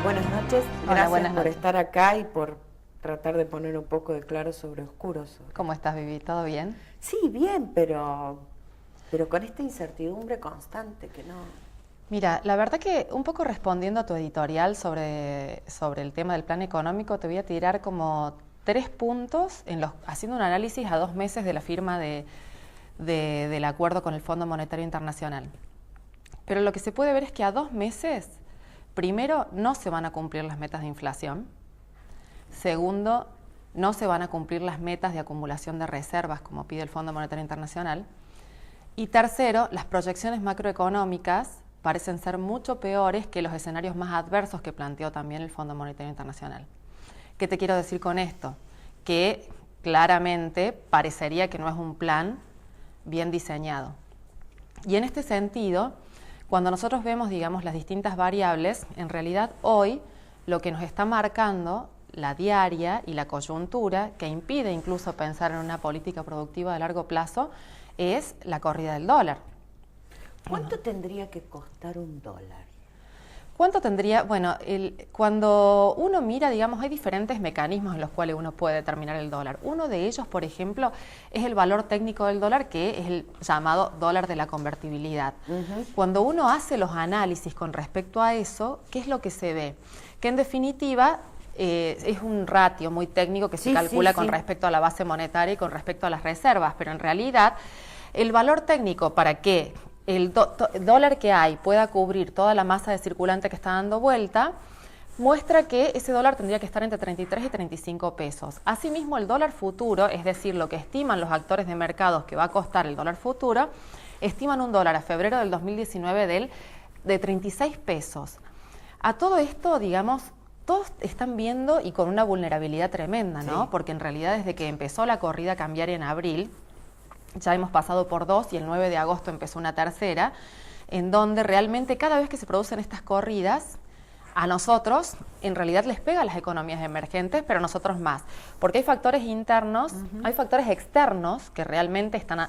Buenas noches, Hola, gracias buenas por noches. estar acá y por tratar de poner un poco de claro sobre oscuro. ¿Cómo estás, Vivi? ¿Todo bien? Sí, bien, pero con esta incertidumbre constante que no... Mira, la verdad que un poco respondiendo a tu editorial sobre el tema del plan económico, te voy a tirar como 3 puntos haciendo un análisis a 2 meses de la firma del acuerdo con el Fondo Monetario Internacional. Pero lo que se puede ver es que a 2 meses, primero, no se van a cumplir las metas de inflación. Segundo, no se van a cumplir las metas de acumulación de reservas como pide el Fondo Monetario Internacional. Y tercero, las proyecciones macroeconómicas parecen ser mucho peores que los escenarios más adversos que planteó también el Fondo Monetario Internacional. ¿Qué te quiero decir con esto? Que claramente parecería que no es un plan bien diseñado. Y en este sentido, cuando nosotros vemos, digamos, las distintas variables, en realidad hoy lo que nos está marcando la diaria y la coyuntura, que impide incluso pensar en una política productiva de largo plazo, es la corrida del dólar. ¿Cuánto tendría que costar un dólar? ¿Cuánto tendría? Bueno, cuando uno mira, digamos, hay diferentes mecanismos en los cuales uno puede determinar el dólar. Uno de ellos, por ejemplo, es el valor técnico del dólar, que es el llamado dólar de la convertibilidad. Cuando uno hace los análisis con respecto a eso, ¿qué es lo que se ve? Que en definitiva es un ratio muy técnico que se calcula con respecto a la base monetaria y con respecto a las reservas, pero en realidad el valor técnico para que el dólar que hay pueda cubrir toda la masa de circulante que está dando vuelta, muestra que ese dólar tendría que estar entre 33 y 35 pesos. Asimismo, el dólar futuro, es decir, lo que estiman los actores de mercados que va a costar el dólar futuro, estiman un dólar a febrero del 2019 de 36 pesos. A todo esto, digamos, todos están viendo y con una vulnerabilidad tremenda, ¿no? Sí. Porque en realidad desde que empezó la corrida cambiaria en abril, ya hemos pasado por 2 y el 9 de agosto empezó una tercera, en donde realmente cada vez que se producen estas corridas, a nosotros en realidad les pega a las economías emergentes, pero a nosotros más, porque hay factores internos, hay factores externos que realmente están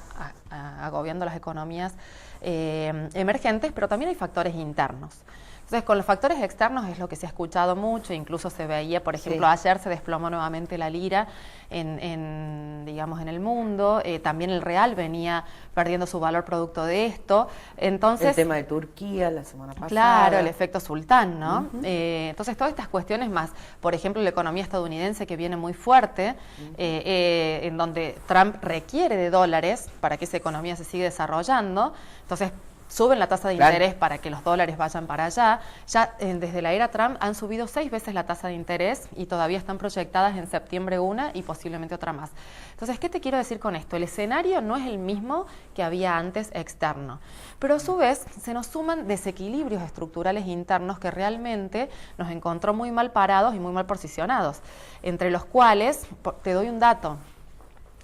agobiando las economías emergentes, pero también hay factores internos. Entonces, con los factores externos es lo que se ha escuchado mucho, incluso se veía, por ejemplo, ayer se desplomó nuevamente la lira digamos, en el mundo, también el real venía perdiendo su valor producto de esto. Entonces, el tema de Turquía la semana pasada. Claro, el efecto sultán, ¿no? Entonces, todas estas cuestiones más, por ejemplo, la economía estadounidense que viene muy fuerte, en donde Trump requiere de dólares para que esa economía se siga desarrollando, entonces suben la tasa de interés para que los dólares vayan para allá. Ya desde la era Trump han subido 6 veces la tasa de interés y todavía están proyectadas en septiembre una y posiblemente otra más. Entonces, ¿qué te quiero decir con esto? El escenario no es el mismo que había antes externo, pero a su vez se nos suman desequilibrios estructurales internos que realmente nos encontró muy mal parados y muy mal posicionados, entre los cuales, te doy un dato.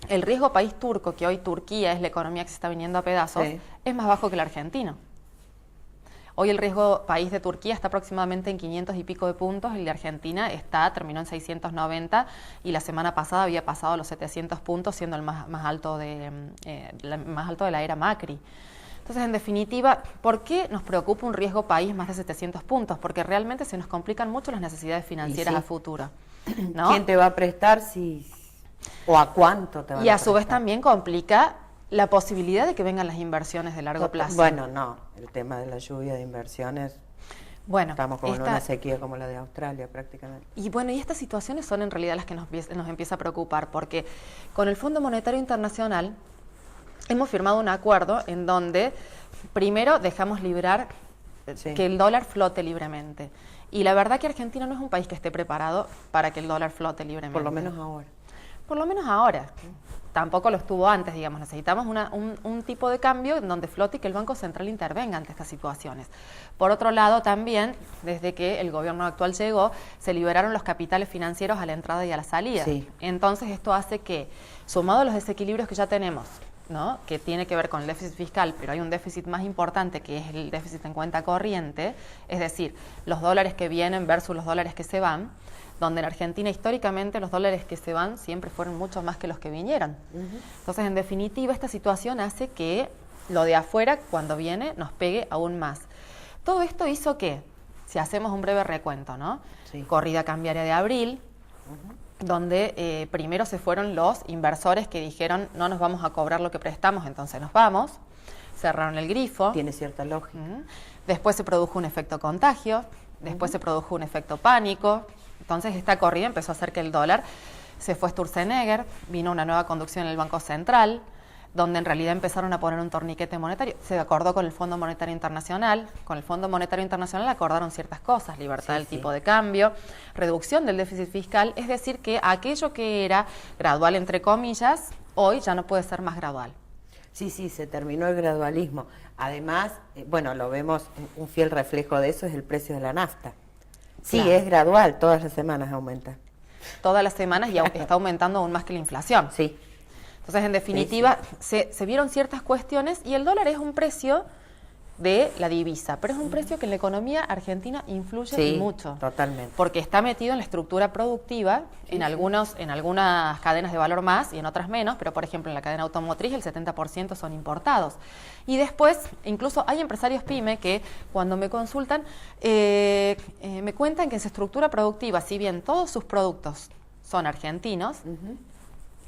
El riesgo país turco, que hoy Turquía es la economía que se está viniendo a pedazos, es más bajo que el argentino. Hoy el riesgo país de Turquía está aproximadamente en 500 y pico de puntos, el de Argentina terminó en 690 y la semana pasada había pasado los 700 puntos, siendo el más alto de la era Macri. Entonces, en definitiva, ¿por qué nos preocupa un riesgo país más de 700 puntos? Porque realmente se nos complican mucho las necesidades financieras a futuro, ¿no? ¿Quién te va a prestar o a cuánto te van a prestar? Y a su vez también complica la posibilidad de que vengan las inversiones de largo plazo. Bueno, no, el tema de la lluvia de inversiones, estamos como en una sequía como la de Australia prácticamente. Y bueno, y estas situaciones son en realidad las que nos empieza a preocupar, porque con el Fondo Monetario Internacional hemos firmado un acuerdo en donde primero dejamos librar que el dólar flote libremente. Y la verdad que Argentina no es un país que esté preparado para que el dólar flote libremente. Por lo menos ahora. Por lo menos ahora. Tampoco lo estuvo antes, digamos. Necesitamos un tipo de cambio en donde flote y que el Banco Central intervenga ante estas situaciones. Por otro lado, también, desde que el gobierno actual llegó, se liberaron los capitales financieros a la entrada y a la salida. Entonces, esto hace que, sumado a los desequilibrios que ya tenemos, ¿no?, que tiene que ver con el déficit fiscal, pero hay un déficit más importante que es el déficit en cuenta corriente, es decir, los dólares que vienen versus los dólares que se van, donde en Argentina históricamente los dólares que se van siempre fueron mucho más que los que vinieron. Entonces, en definitiva, esta situación hace que lo de afuera, cuando viene, nos pegue aún más. Todo esto hizo que Si hacemos un breve recuento, ¿no? Sí. Corrida cambiaria de abril, donde primero se fueron los inversores que dijeron no nos vamos a cobrar lo que prestamos, entonces nos vamos, cerraron el grifo. Tiene cierta lógica. Después se produjo un efecto contagio, después se produjo un efecto pánico, entonces esta corrida empezó a hacer que el dólar se fue Sturzenegger, vino una nueva conducción en el Banco Central, donde en realidad empezaron a poner un torniquete monetario. Se acordó con el Fondo Monetario Internacional. Con el Fondo Monetario Internacional acordaron ciertas cosas, libertad del tipo de cambio, reducción del déficit fiscal, es decir, que aquello que era gradual, entre comillas, hoy ya no puede ser más gradual. Sí, se terminó el gradualismo. Además, bueno, lo vemos, un fiel reflejo de eso es el precio de la nafta. Sí, claro. Es gradual, todas las semanas aumenta. Todas las semanas y está aumentando aún más que la inflación. Sí. Entonces, en definitiva, se vieron ciertas cuestiones y el dólar es un precio de la divisa, pero es un precio que en la economía argentina influye mucho. Totalmente. Porque está metido en la estructura productiva, en algunas cadenas de valor más y en otras menos, pero por ejemplo en la cadena automotriz el 70% son importados. Y después, incluso hay empresarios pyme que cuando me consultan, me cuentan que en su estructura productiva, si bien todos sus productos son argentinos,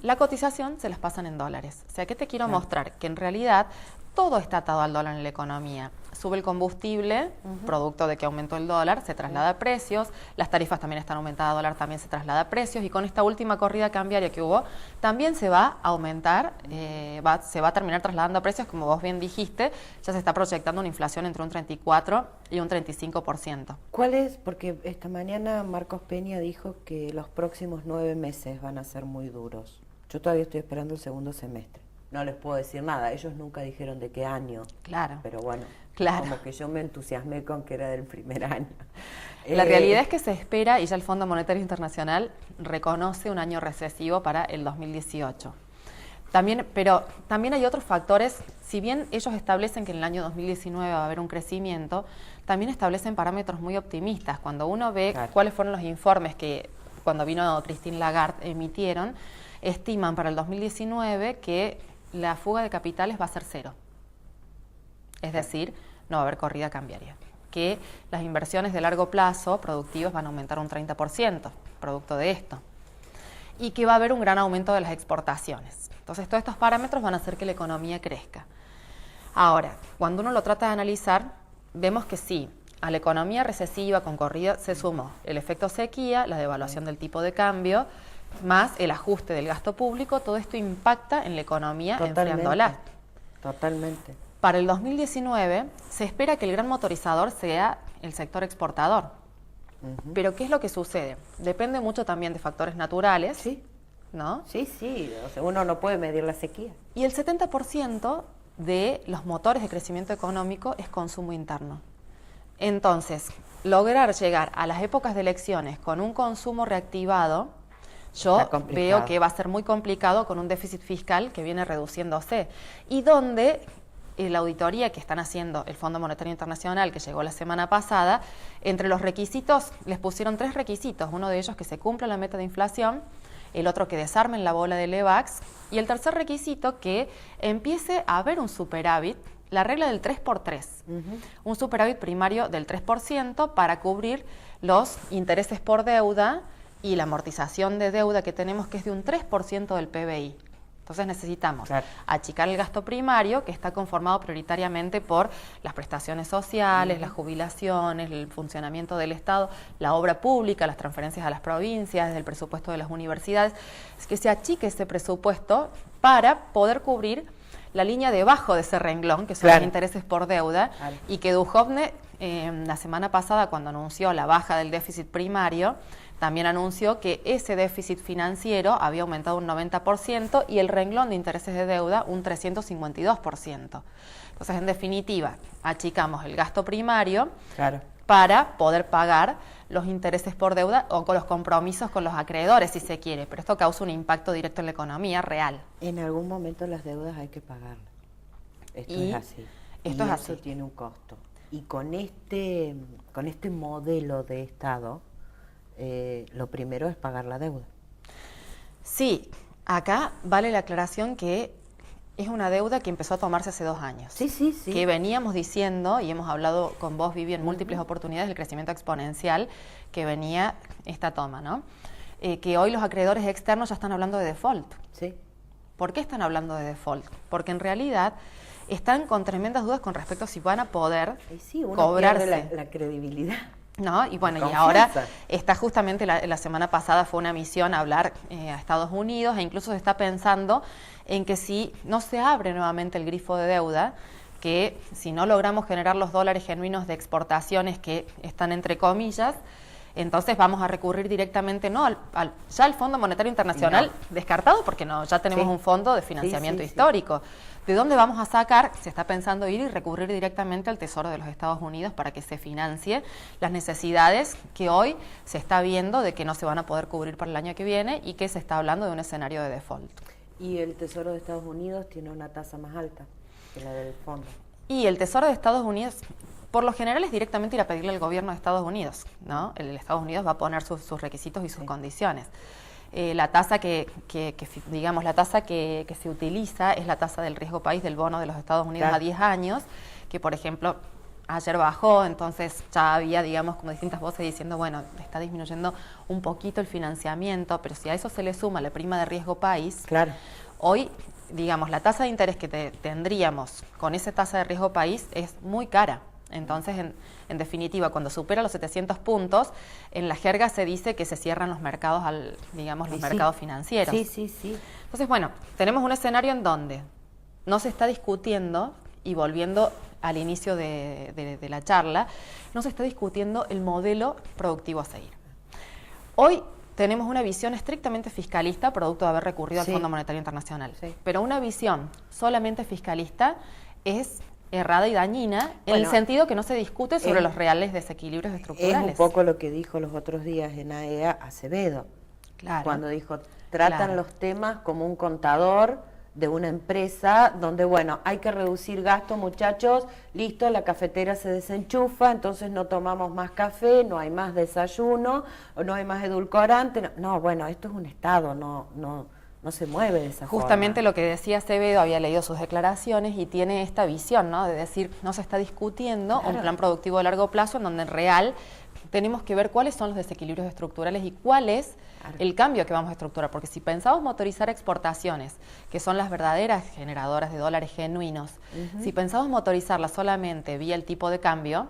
la cotización se las pasan en dólares. O sea, ¿qué te quiero mostrar? Que en realidad todo está atado al dólar en la economía. Sube el combustible, producto de que aumentó el dólar, se traslada a precios, las tarifas también están aumentadas, dólar también se traslada a precios, y con esta última corrida cambiaria que hubo, también se va a aumentar, se va a terminar trasladando a precios, como vos bien dijiste, ya se está proyectando una inflación entre un 34 y un 35%. ¿Cuál es? Porque esta mañana Marcos Peña dijo que los próximos 9 meses van a ser muy duros. Yo todavía estoy esperando el segundo semestre. No les puedo decir nada, ellos nunca dijeron de qué año. Claro. Pero bueno, como que yo me entusiasmé con que era del primer año. La realidad es que se espera, y ya el Fondo Monetario Internacional reconoce un año recesivo para el 2018. Pero también hay otros factores, si bien ellos establecen que en el año 2019 va a haber un crecimiento, también establecen parámetros muy optimistas. Cuando uno ve cuáles fueron los informes que cuando vino Christine Lagarde emitieron, estiman para el 2019 que la fuga de capitales va a ser 0. Es decir, no va a haber corrida cambiaria. Que las inversiones de largo plazo productivas van a aumentar un 30%, producto de esto. Y que va a haber un gran aumento de las exportaciones. Entonces, todos estos parámetros van a hacer que la economía crezca. Ahora, cuando uno lo trata de analizar, vemos que sí, a la economía recesiva con corrida se sumó el efecto sequía, la devaluación del tipo de cambio, más el ajuste del gasto público. Todo esto impacta en la economía, enfriándola. Totalmente. Para el 2019 se espera que el gran motorizador sea el sector exportador. Pero ¿qué es lo que sucede? Depende mucho también de factores naturales, ¿no? Sí, o sea, uno no puede medir la sequía. Y el 70% de los motores de crecimiento económico es consumo interno. Entonces, lograr llegar a las épocas de elecciones con un consumo reactivado, yo veo que va a ser muy complicado con un déficit fiscal que viene reduciéndose y donde la auditoría que están haciendo el Fondo Monetario Internacional, que llegó la semana pasada, entre los requisitos les pusieron 3 requisitos, uno de ellos que se cumpla la meta de inflación, el otro que desarmen la bola del EVAX y el tercer requisito que empiece a haber un superávit, la regla del 3x3, un superávit primario del 3% para cubrir los intereses por deuda y la amortización de deuda que tenemos, que es de un 3% del PBI. Entonces necesitamos achicar el gasto primario, que está conformado prioritariamente por las prestaciones sociales, las jubilaciones, el funcionamiento del Estado, la obra pública, las transferencias a las provincias, el presupuesto de las universidades, es que se achique ese presupuesto para poder cubrir la línea debajo de ese renglón, que son los intereses por deuda, y que Duhovne, la semana pasada, cuando anunció la baja del déficit primario, también anunció que ese déficit financiero había aumentado un 90% y el renglón de intereses de deuda un 352%. Entonces, en definitiva, achicamos el gasto primario para poder pagar los intereses por deuda o con los compromisos con los acreedores, si se quiere, pero esto causa un impacto directo en la economía real. En algún momento las deudas hay que pagarlas. Esto es así. Eso tiene un costo. Y con este modelo de Estado, lo primero es pagar la deuda. Sí, acá vale la aclaración que es una deuda que empezó a tomarse hace 2 años. Sí, sí, sí. Que veníamos diciendo, y hemos hablado con vos, Vivi, en múltiples oportunidades, del crecimiento exponencial que venía esta toma, ¿no? Que hoy los acreedores externos ya están hablando de default. Sí. ¿Por qué están hablando de default? Porque en realidad están con tremendas dudas con respecto a si van a poder cobrarse la credibilidad. ¿No? Y bueno, y ahora está justamente la semana pasada fue una misión a hablar a Estados Unidos, e incluso se está pensando en que si no se abre nuevamente el grifo de deuda, que si no logramos generar los dólares genuinos de exportaciones que están entre comillas, entonces vamos a recurrir directamente ya al Fondo Monetario Internacional descartado, porque ya tenemos un fondo de financiamiento histórico. ¿De dónde vamos a sacar? Se está pensando ir y recurrir directamente al Tesoro de los Estados Unidos para que se financie las necesidades que hoy se está viendo de que no se van a poder cubrir para el año que viene y que se está hablando de un escenario de default. Y el Tesoro de Estados Unidos tiene una tasa más alta que la del fondo. Y el Tesoro de Estados Unidos, por lo general, es directamente ir a pedirle al gobierno de Estados Unidos, ¿no? El Estados Unidos va a poner sus requisitos y sus condiciones. La tasa digamos, la tasa que se utiliza es la tasa del riesgo país del bono de los Estados Unidos a 10 años, que por ejemplo ayer bajó, entonces ya había, digamos, como distintas voces diciendo, bueno, está disminuyendo un poquito el financiamiento, pero si a eso se le suma la prima de riesgo país, hoy, digamos, la tasa de interés que tendríamos con esa tasa de riesgo país es muy cara. Entonces, en definitiva, cuando supera los 700 puntos, en la jerga se dice que se cierran los mercados, los mercados financieros. Sí. Entonces, bueno, tenemos un escenario en donde no se está discutiendo, y volviendo al inicio de la charla, no se está discutiendo el modelo productivo a seguir. Hoy tenemos una visión estrictamente fiscalista, producto de haber recurrido al Fondo Monetario Internacional. Pero una visión solamente fiscalista es errada y dañina, en el sentido que no se discute sobre los reales desequilibrios estructurales. Es un poco lo que dijo los otros días en AEA Acevedo, cuando dijo, tratan los temas como un contador de una empresa donde, bueno, hay que reducir gastos, muchachos, listo, la cafetera se desenchufa, entonces no tomamos más café, no hay más desayuno, no hay más edulcorante. No, bueno, esto es un Estado, no se mueve de esa forma. Justamente lo que decía Acevedo, había leído sus declaraciones y tiene esta visión, ¿no? De decir, no se está discutiendo un plan productivo de largo plazo en donde en real tenemos que ver cuáles son los desequilibrios estructurales y cuál es el cambio que vamos a estructurar. Porque si pensamos motorizar exportaciones, que son las verdaderas generadoras de dólares genuinos, si pensamos motorizarlas solamente vía el tipo de cambio,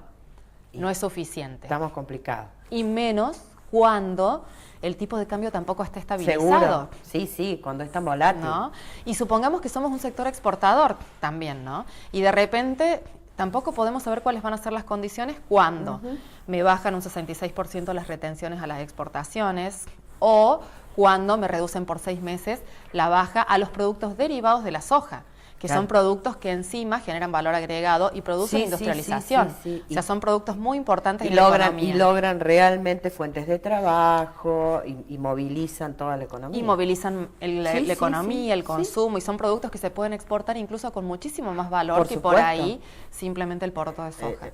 no es suficiente. Estamos complicados. Y menos cuando el tipo de cambio tampoco está estabilizado. Seguro. Sí, cuando es tan volátil. ¿No? Y supongamos que somos un sector exportador también, ¿no? Y de repente tampoco podemos saber cuáles van a ser las condiciones cuando me bajan un 66% las retenciones a las exportaciones o cuando me reducen por 6 meses la baja a los productos derivados de la soja, que son productos que encima generan valor agregado y producen industrialización. O sea, son productos muy importantes en la economía. Y logran realmente fuentes de trabajo y movilizan toda la economía. Y movilizan la economía, el consumo, y son productos que se pueden exportar incluso con muchísimo más valor que por ahí simplemente el poroto de soja.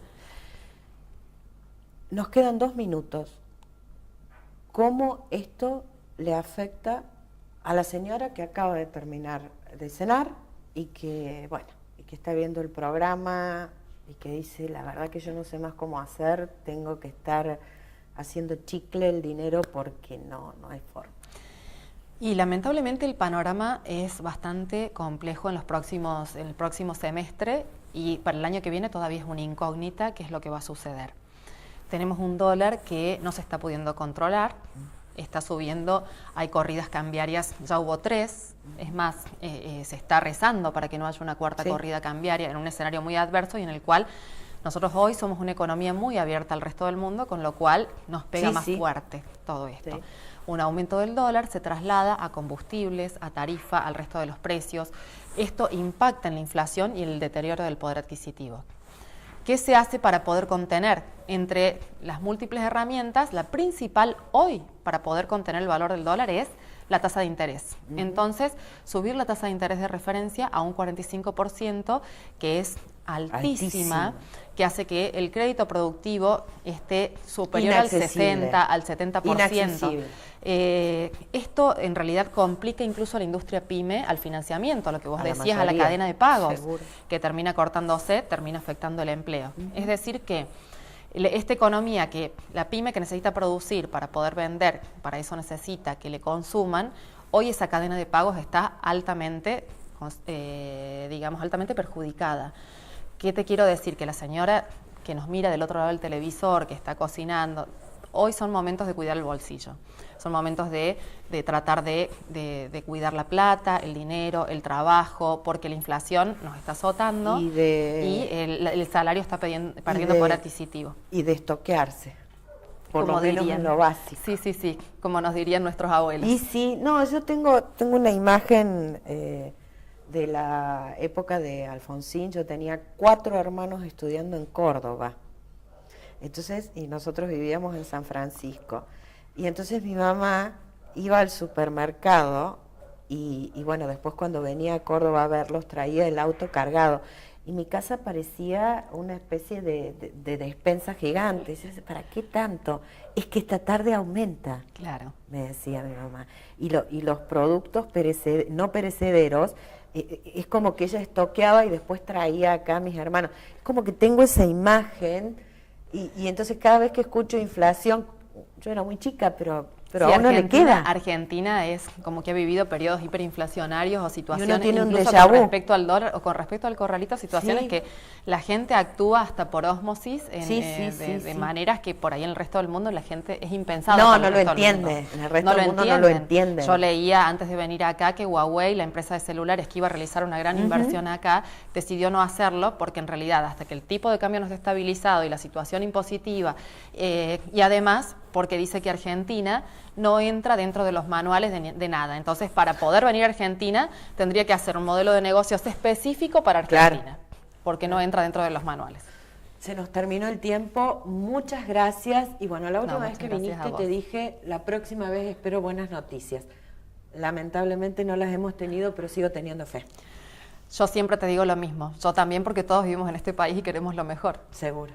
Nos quedan 2 minutos. ¿Cómo esto le afecta a la señora que acaba de terminar de cenar y que está viendo el programa y que dice, la verdad que yo no sé más cómo hacer, tengo que estar haciendo chicle el dinero porque no hay forma? Y lamentablemente el panorama es bastante complejo en el próximo semestre, y para el año que viene todavía es una incógnita qué es lo que va a suceder. Tenemos un dólar que no se está pudiendo controlar, está subiendo, hay corridas cambiarias, ya hubo 3, es más, se está rezando para que no haya una cuarta corrida cambiaria en un escenario muy adverso y en el cual nosotros hoy somos una economía muy abierta al resto del mundo, con lo cual nos pega más fuerte todo esto. Un aumento del dólar se traslada a combustibles, a tarifa, al resto de los precios. Esto impacta en la inflación y el deterioro del poder adquisitivo. ¿Qué se hace para poder contener? Entre las múltiples herramientas, la principal hoy para poder contener el valor del dólar es la tasa de interés. Entonces, subir la tasa de interés de referencia a un 45%, que es altísima, que hace que el crédito productivo esté superior al 60, al 70%. Esto en realidad complica incluso a la industria pyme, al financiamiento, a lo que vos decías, a la cadena de pagos, que termina cortándose, termina afectando el empleo. Es decir que esta economía que la pyme que necesita producir para poder vender, para eso necesita que le consuman, hoy esa cadena de pagos está altamente, altamente perjudicada. ¿Qué te quiero decir? Que la señora que nos mira del otro lado del televisor, que está cocinando, hoy son momentos de cuidar el bolsillo, son momentos de tratar de cuidar la plata, el dinero, el trabajo, porque la inflación nos está azotando y el salario está perdiendo poder adquisitivo. Y de estoquearse, por lo menos en lo básico. Sí, como nos dirían nuestros abuelos. Y sí, no, yo tengo una imagen de la época de Alfonsín. Yo tenía 4 hermanos estudiando en Córdoba. Entonces, y nosotros vivíamos en San Francisco. Y entonces mi mamá iba al supermercado y bueno, después cuando venía a Córdoba a verlos traía el auto cargado. Y mi casa parecía una especie de despensa gigante. Y yo decía, ¿para qué tanto? Es que esta tarde aumenta, claro, me decía mi mamá. Y los productos no perecederos, es como que ella estoqueaba y después traía acá a mis hermanos. Es como que tengo esa imagen y entonces cada vez que escucho inflación, yo era muy chica, pero sí, a uno le queda. Argentina es como que ha vivido periodos hiperinflacionarios o situaciones, tiene incluso un déjà vu con respecto al dólar o con respecto al corralito, situaciones que la gente actúa hasta por ósmosis de maneras que por ahí en el resto del mundo la gente es impensado. No lo entiende, en el resto del mundo no lo entiende. Yo leía antes de venir acá que Huawei, la empresa de celulares que iba a realizar una gran inversión acá, decidió no hacerlo porque en realidad hasta que el tipo de cambio no esté estabilizado y la situación impositiva y además porque dice que Argentina no entra dentro de los manuales de nada. Entonces, para poder venir a Argentina, tendría que hacer un modelo de negocios específico para Argentina, porque no entra dentro de los manuales. Se nos terminó el tiempo, muchas gracias. Y bueno, la última vez que viniste te dije, la próxima vez espero buenas noticias. Lamentablemente no las hemos tenido, pero sigo teniendo fe. Yo siempre te digo lo mismo, yo también, porque todos vivimos en este país y queremos lo mejor. Seguro.